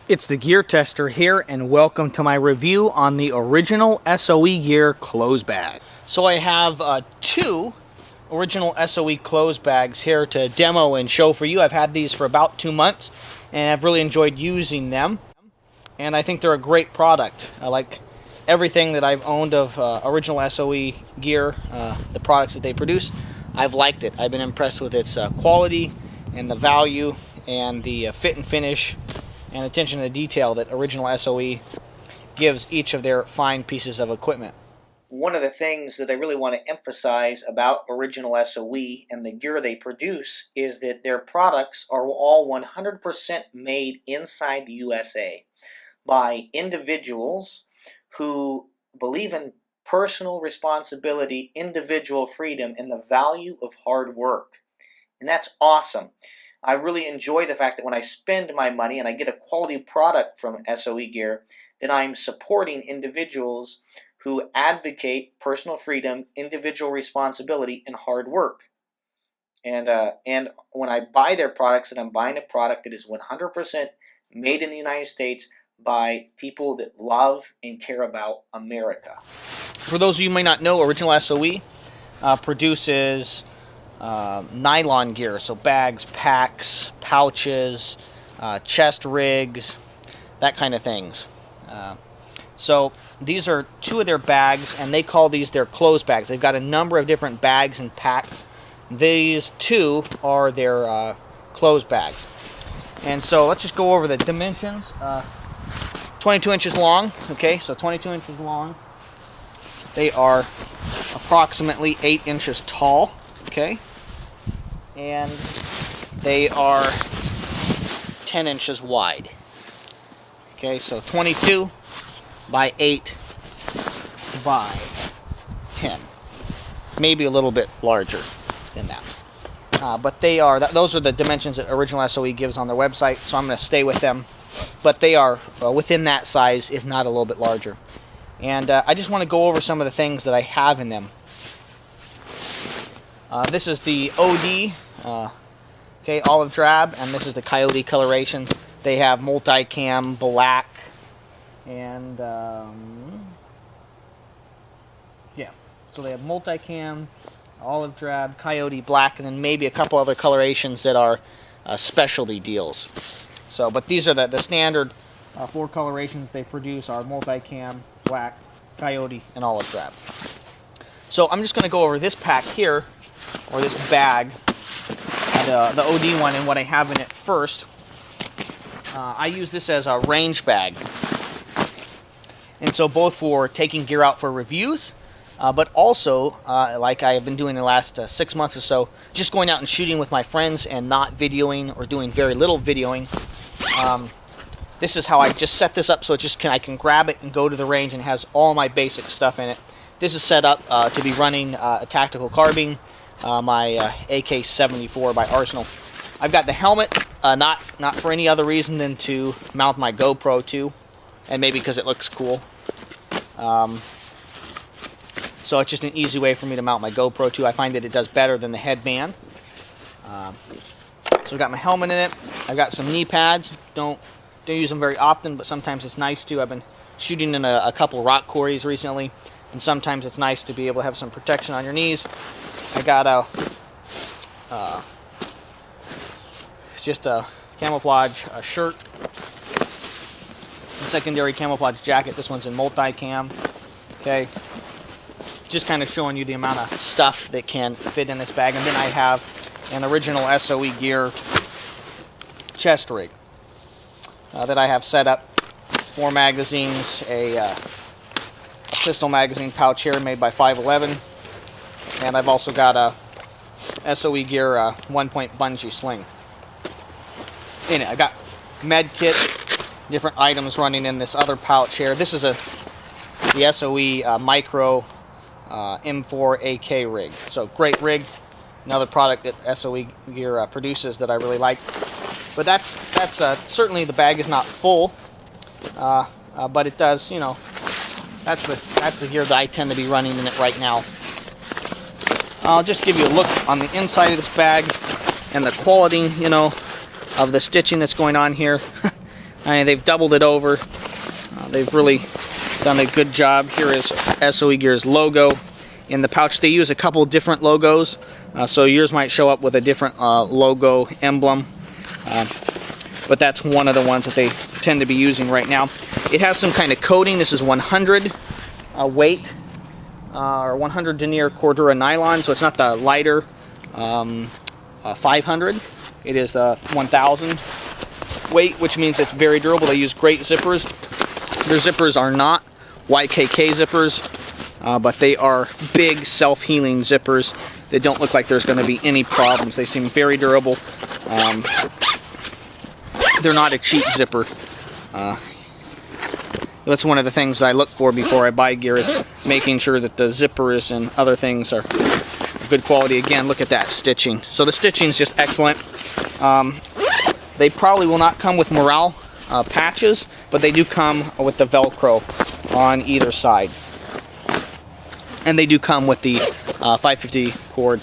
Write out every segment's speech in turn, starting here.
It's the Gear Tester here, and welcome to my review on the original SOE Gear clothes bag. So I have two original SOE clothes bags here to demo and show for you. I've had these for about 2 months, and I've really enjoyed using them. And I think they're a great product. I like everything that I've owned of original SOE Gear, the products that they produce. I've liked it. I've been impressed with its quality and the value and the fit and finish and attention to detail that original SOE gives each of their fine pieces of equipment. One of the things that I really want to emphasize about original SOE and the gear they produce is that their products are all 100% made inside the USA by individuals who believe in personal responsibility, individual freedom, and the value of hard work. And that's awesome. I really enjoy the fact that when I spend my money and I get a quality product from SOE Gear, that I'm supporting individuals who advocate personal freedom, individual responsibility, and hard work. And when I buy their products, that I'm buying a product that is 100% made in the United States by people that love and care about America. For those of you who may not know, original SOE produces nylon gear, so bags, packs, pouches, chest rigs, that kind of things. So these are two of their bags, and they call these their clothes bags. They've got a number of different bags and packs. These two are their clothes bags. And so let's just go over the dimensions. 22 inches long, okay, so 22 inches long. They are approximately 8 inches tall, okay, and they are 10 inches wide. Okay, so 22 by 8 by 10. Maybe a little bit larger than that. But they are, those are the dimensions that original SOE gives on their website, so I'm going to stay with them. But they are within that size, if not a little bit larger. And I just want to go over some of the things that I have in them. This is the OD, okay, olive drab, and this is the coyote coloration. They have multicam black, and yeah, so they have multicam, olive drab, coyote black, and then maybe a couple other colorations that are specialty deals. So, but these are the standard 4 colorations they produce are multicam, black, coyote, and olive drab. So I'm just going to go over this pack here, or this bag, the OD one, and what I have in it first. I use this as a range bag. And so both for taking gear out for reviews, but also, like I have been doing the last 6 months or so, just going out and shooting with my friends and not videoing or doing very little videoing. This is how I just set this up so I can grab it and go to the range, and it has all my basic stuff in it. This is set up to be running a tactical carbine, my AK-74 by Arsenal. I've got the helmet, not for any other reason than to mount my GoPro to, and maybe because it looks cool. So it's just an easy way for me to mount my GoPro to. I find that it does better than the headband. So I've got my helmet in it. I've got some knee pads. Don't use them very often, but sometimes it's nice to. I've been shooting in a couple rock quarries recently, and sometimes it's nice to be able to have some protection on your knees. I got just a camouflage shirt, and secondary camouflage jacket. This one's in multicam. Okay, just kind of showing you the amount of stuff that can fit in this bag. And then I have an original SOE Gear chest rig that I have set up. 4 magazines, a pistol magazine pouch here made by 511, and I've also got a SOE Gear 1-point bungee sling in it. I got med kit, different items running in this other pouch here. This is the SOE Micro M4 AK rig. So great rig. Another product that SOE Gear produces that I really like. But that's certainly, the bag is not full, but it does, you know, that's the gear that I tend to be running in it right now. I'll just give you a look on the inside of this bag and the quality, you know, of the stitching that's going on here. They've doubled it over. They've really done a good job. Here is SOE Gear's logo in the pouch. They use a couple different logos, so yours might show up with a different logo emblem, but that's one of the ones that they tend to be using right now. It has some kind of coating. This is 100 weight, or 100 denier Cordura nylon, so it's not the lighter 500. It is 1000 weight, which means it's very durable. They use great zippers. Their zippers are not YKK zippers, but they are big self-healing zippers. They don't look like there's going to be any problems. They seem very durable. They're not a cheap zipper. That's one of the things I look for before I buy gear, is making sure that the zippers and other things are good quality. Again, look at that stitching. So the stitching is just excellent. They probably will not come with morale patches, but they do come with the Velcro on either side. And they do come with the 550 cord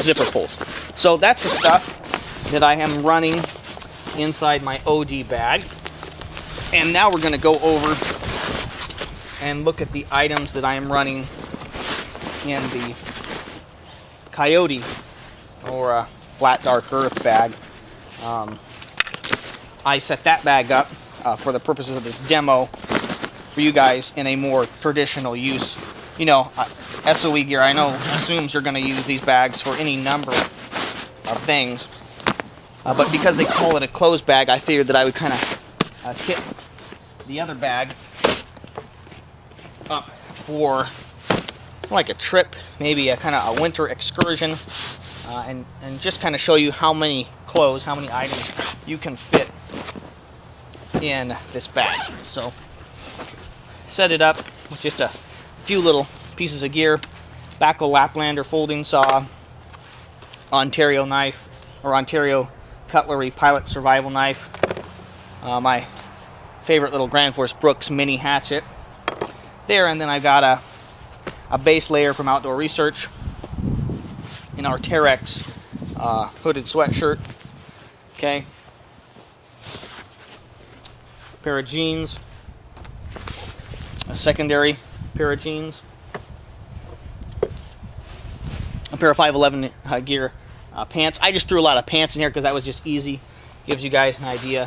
zipper pulls. So that's the stuff that I am running inside my OD bag. And now we're going to go over and look at the items that I am running in the Coyote, or Flat Dark Earth bag. I set that bag up for the purposes of this demo for you guys in a more traditional use. You know, SOE Gear, I know, assumes you're going to use these bags for any number of things. But because they call it a closed bag, I figured that I would kind of kit the other bag up for like a trip, maybe a kind of a winter excursion, and just kind of show you how many clothes, how many items you can fit in this bag. So set it up with just a few little pieces of gear: Backel Laplander folding saw, Ontario knife, or Ontario cutlery pilot survival knife, my favorite little Grand Force Brooks mini hatchet there, and then I got a base layer from Outdoor Research in our Terex hooded sweatshirt. Okay, pair of jeans, a secondary pair of jeans, a pair of 511 gear pants. I just threw a lot of pants in here because that was just easy. Gives you guys an idea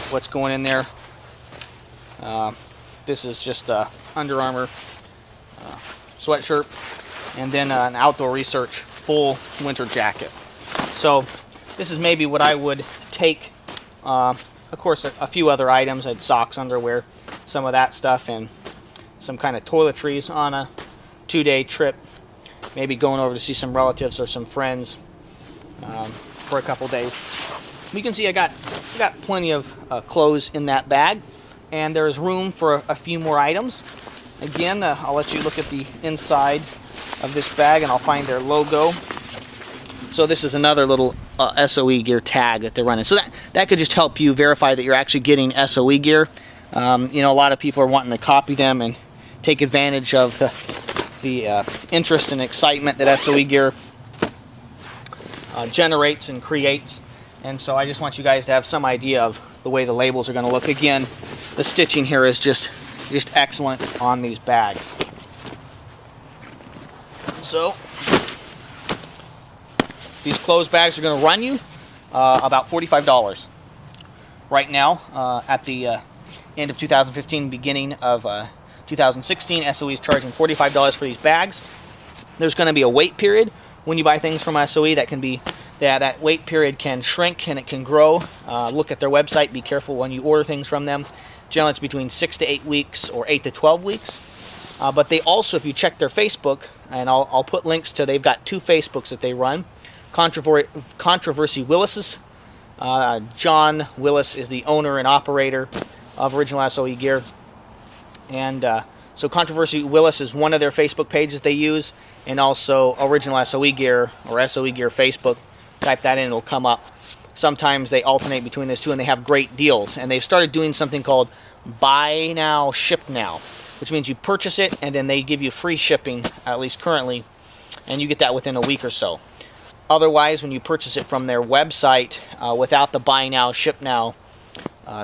what's going in there. This is just a Under Armour sweatshirt, and then an Outdoor Research full winter jacket. So this is maybe what I would take. Of course, a few other items. I had socks, underwear, some of that stuff, and some kind of toiletries on a 2-day trip. Maybe going over to see some relatives or some friends for a couple days. You can see I got plenty of clothes in that bag, and there's room for a few more items. Again, I'll let you look at the inside of this bag, and I'll find their logo. So this is another little SOE Gear tag that they're running. So that could just help you verify that you're actually getting SOE Gear. You know, a lot of people are wanting to copy them and take advantage of the interest and excitement that SOE Gear generates and creates. And so I just want you guys to have some idea of the way the labels are going to look. Again, the stitching here is just excellent on these bags. So these closed bags are going to run you about $45 right now. At the end of 2015, beginning of 2016, SOE is charging $45 for these bags. There's going to be a wait period when you buy things from SOE. That wait period can shrink and it can grow. Look at their website. Be careful when you order things from them. Generally, it's between 6 to 8 weeks or 8 to 12 weeks. But they also, if you check their Facebook, and I'll put links to, they've got 2 Facebooks that they run. Controversy Willis's. John Willis is the owner and operator of Original SOE Gear. And so Controversy Willis is one of their Facebook pages they use, and also Original SOE Gear, or SOE Gear Facebook. Type that in, it'll come up. Sometimes they alternate between those two, and they have great deals. And they've started doing something called Buy Now, Ship Now, which means you purchase it, and then they give you free shipping, at least currently, and you get that within a week or so. Otherwise, when you purchase it from their website, without the Buy Now, Ship Now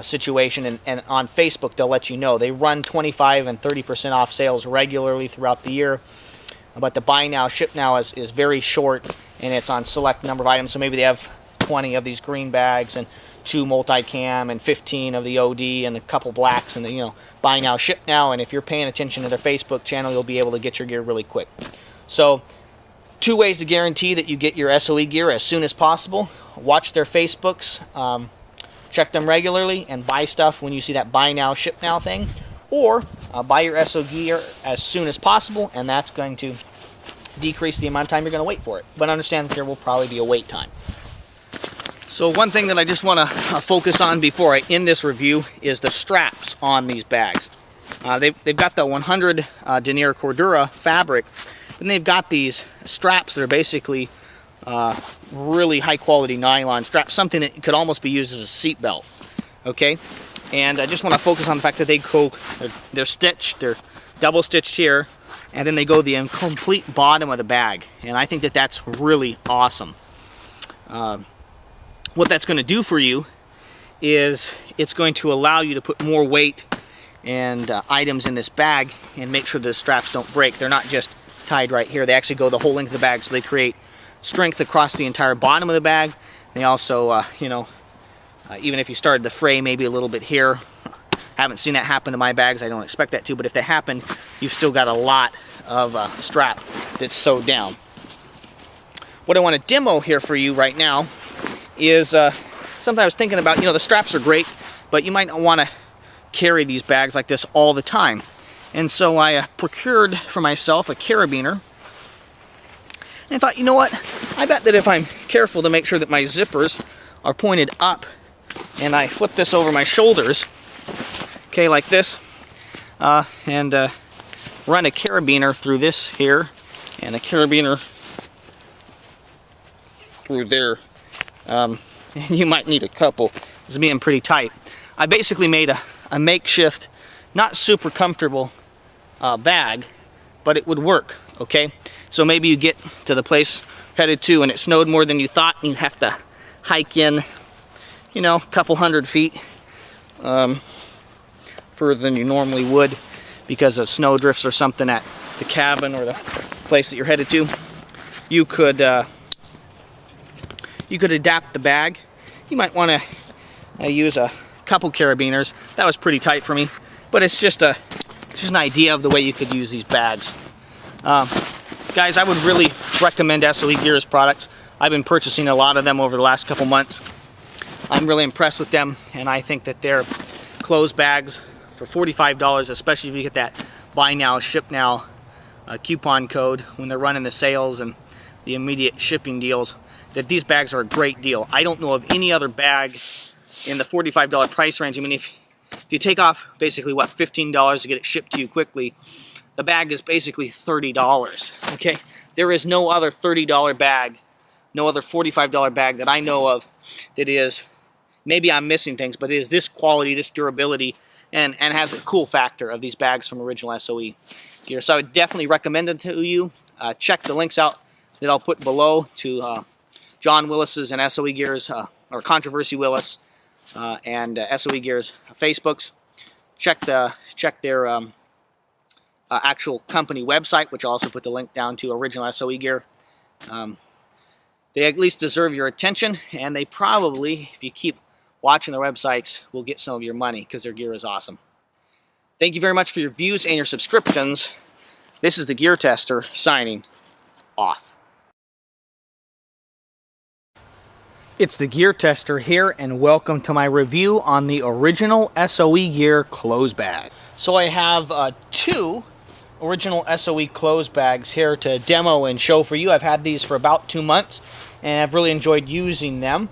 situation, and on Facebook they'll let you know. They run 25 and 30% off sales regularly throughout the year, but the buy now, ship now is very short, and it's on select number of items. So maybe they have 20 of these green bags and 2 multicam and 15 of the OD and a couple blacks, and the, buy now, ship now. And if you're paying attention to their Facebook channel, you'll be able to get your gear really quick. So 2 ways to guarantee that you get your SOE gear as soon as possible. Watch their Facebooks, check them regularly, and buy stuff when you see that buy now, ship now thing. Or buy your SOE gear as soon as possible, and that's going to decrease the amount of time you're going to wait for it. But understand that there will probably be a wait time. So one thing that I just want to focus on before I end this review is the straps on these bags. They've got the 100 denier Cordura fabric, and they've got these straps that are basically really high quality nylon straps, something that could almost be used as a seat belt. Okay, and I just want to focus on the fact that they're stitched, they're double stitched here, and then they go the complete bottom of the bag, and I think that that's really awesome. What that's going to do for you is it's going to allow you to put more weight and items in this bag and make sure the straps don't break. They're not just tied right here. They actually go the whole length of the bag, so they create strength across the entire bottom of the bag. They also, even if you started the fray maybe a little bit here, haven't seen that happen to my bags. I don't expect that to, but if they happen, you've still got a lot of strap that's sewed down. What I want to demo here for you right now is something I was thinking about. The straps are great, but you might not want to carry these bags like this all the time. And so I procured for myself a carabiner. And I thought, you know what? I bet that if I'm careful to make sure that my zippers are pointed up, and I flip this over my shoulders, okay, like this, and run a carabiner through this here, and a carabiner through there. And you might need a couple. It's being pretty tight. I basically made a makeshift, not super comfortable bag, but it would work, okay? So maybe you get to the place headed to and it snowed more than you thought, and you have to hike in, a couple hundred feet further than you normally would because of snow drifts or something at the cabin or the place that you're headed to. You could adapt the bag. You might want to use a couple carabiners. That was pretty tight for me, but it's just an idea of the way you could use these bags. Guys, I would really recommend SOE Gear's products. I've been purchasing a lot of them over the last couple months. I'm really impressed with them, and I think that their clothes bags for $45, especially if you get that buy now, ship now coupon code when they're running the sales and the immediate shipping deals, that these bags are a great deal. I don't know of any other bag in the $45 price range. I mean, if you take off basically, what, $15 to get it shipped to you quickly, the bag is basically $30, okay? There is no other $30 bag, no other $45 bag that I know of that is, maybe I'm missing things, but it is this quality, this durability, and has a cool factor of these bags from Original SOE Gear. So I would definitely recommend them to you. Check the links out that I'll put below to John Willis's and SOE Gear's, or Controversy Willis, and SOE Gear's Facebooks. Check their actual company website, which I'll also put the link down to, Original SOE Gear. They at least deserve your attention, and they probably, if you keep watching their websites, will get some of your money because their gear is awesome. Thank you very much for your views and your subscriptions. This is the Gear Tester signing off. It's the Gear Tester here, and welcome to my review on the Original SOE Gear clothes bag. So I have 2 Original SOE clothes bags here to demo and show for you. I've had these for about 2 months, and I've really enjoyed using them,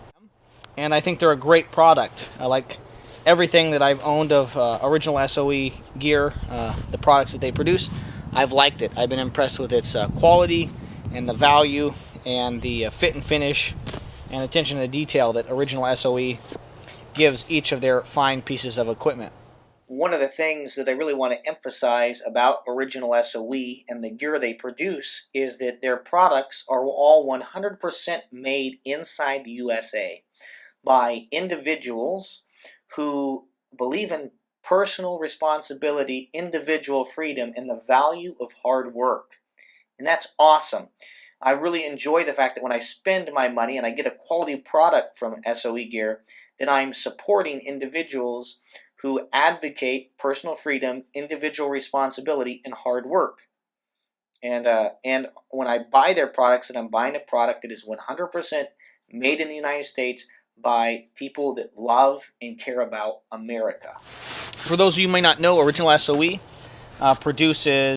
and I think they're a great product. I like everything that I've owned of Original SOE Gear, the products that they produce. I've liked it. I've been impressed with its quality and the value and the fit and finish and attention to detail that Original SOE gives each of their fine pieces of equipment. One of the things that I really want to emphasize about Original SOE and the gear they produce is that their products are all 100% made inside the USA by individuals who believe in personal responsibility, individual freedom, and the value of hard work. And that's awesome. I really enjoy the fact that when I spend my money and I get a quality product from SOE Gear, that I'm supporting individuals who advocate personal freedom, individual responsibility, and hard work. And when I buy their products, and I'm buying a product that is 100% made in the United States by people that love and care about America. For those of you who may not know, Original SOE produces